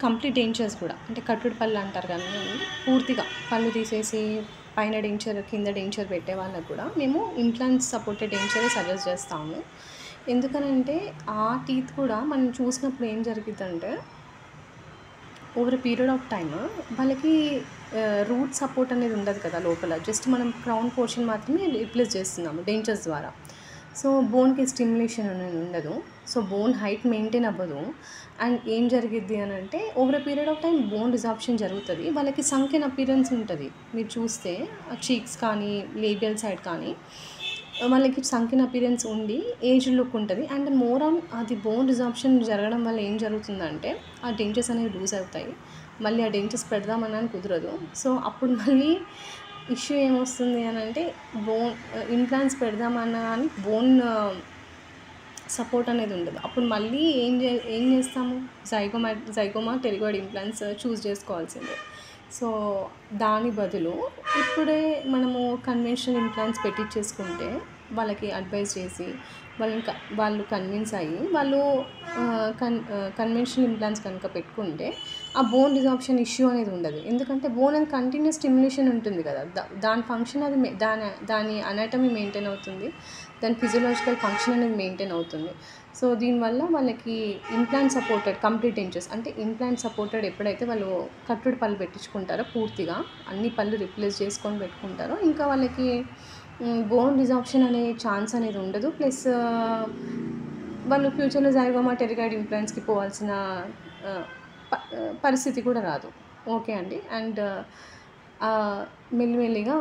Complete dentures కూడా అంటే కట్టుడు పళ్ళు అంటారు కానీ పూర్తిగా పళ్ళు తీసేసి పైన డెంచర్ కింద డెంచర్ పెట్టే వాళ్ళకు కూడా మేము ఇంప్లాంట్స్ సపోర్టెడ్ డెంచరే సజెస్ట్ చేస్తాము. ఎందుకనంటే ఆ టీత్ కూడా మనం చూసినప్పుడు ఏం జరుగుతుందంటే over a period of time వాళ్ళకి రూట్ సపోర్ట్ అనేది ఉండదు కదా లోపల. జస్ట్ మనం క్రౌన్ పోర్షన్ మాత్రమే రీప్లేస్ చేస్తున్నాము డెంచర్స్ ద్వారా. సో బోన్కి స్టిమ్యులేషన్ అనేది ఉండదు. సో బోన్ హైట్ మెయింటైన్ అవ్వదు. అండ్ ఏం జరిగిద్ది అని అంటే over a period of time bone resorption జరుగుతుంది. వాళ్ళకి సంకెన్ అపీరెన్స్ ఉంటుంది. మీరు చూస్తే చీక్స్ కానీ లేబియల్ సైడ్ కానీ వాళ్ళకి సంకెన్ అపీరెన్స్ ఉండి ఏజ్ లుక్ ఉంటుంది. అండ్ మోర్ ఆన్ అది బోన్ రిజార్ప్షన్ జరగడం వల్ల ఏం జరుగుతుందంటే ఆ డెంచర్స్ అనేవి లూజ్ అవుతాయి. మళ్ళీ ఆ డెంచర్స్ పెడదామని కుదరదు. సో అప్పుడు మళ్ళీ ఇష్యూ ఏమొస్తుంది అని అంటే బోన్ ఇంప్లాంట్స్ పెడదామన్నా కానీ బోన్ సపోర్ట్ అనేది ఉండదు. అప్పుడు మళ్ళీ ఏం చేస్తాము జైగోమా టెరిగాయిడ్ ఇంప్లాంట్స్ చూస్ చేసుకోవాల్సిందే. సో దాని బదులు ఇప్పుడే మనము కన్వెన్షనల్ ఇంప్లాంట్స్ పెట్టించేసుకుంటే వాళ్ళకి అడ్వైస్ చేసి వాళ్ళు కన్విన్స్ అయ్యి వాళ్ళు కన్వెన్షనల్ ఇంప్లాంట్స్ కనుక పెట్టుకుంటే ఆ బోన్ రిజార్ప్షన్ ఇష్యూ అనేది ఉండదు. ఎందుకంటే బోన్ అనేది కంటిన్యూస్ స్టిమ్యులేషన్ ఉంటుంది కదా. దాని ఫంక్షన్ అది దాని అనాటమీ మెయింటైన్ అవుతుంది. దాని ఫిజియోలాజికల్ ఫంక్షన్ అనేది మెయింటైన్ అవుతుంది. సో దీనివల్ల వాళ్ళకి ఇంప్లాంట్ సపోర్టెడ్ కంప్లీట్ డెంచర్స్ అంటే ఇంప్లాంట్ సపోర్టెడ్ ఎప్పుడైతే వాళ్ళు కట్టుడు పళ్ళు పెట్టించుకుంటారో పూర్తిగా అన్ని పళ్ళు రిప్లేస్ చేసుకొని పెట్టుకుంటారో ఇంకా వాళ్ళకి బోన్ రిజార్ప్షన్ అనే ఛాన్స్ అనేది ఉండదు. ప్లస్ వాళ్ళు ఫ్యూచర్లో జైగోమా టెరిగాయిడ్ ఇంప్లాంట్స్కి పోవాల్సిన పరిస్థితి కూడా రాదు. ఓకే అండి. అండ్ మెల్లిమెల్లిగా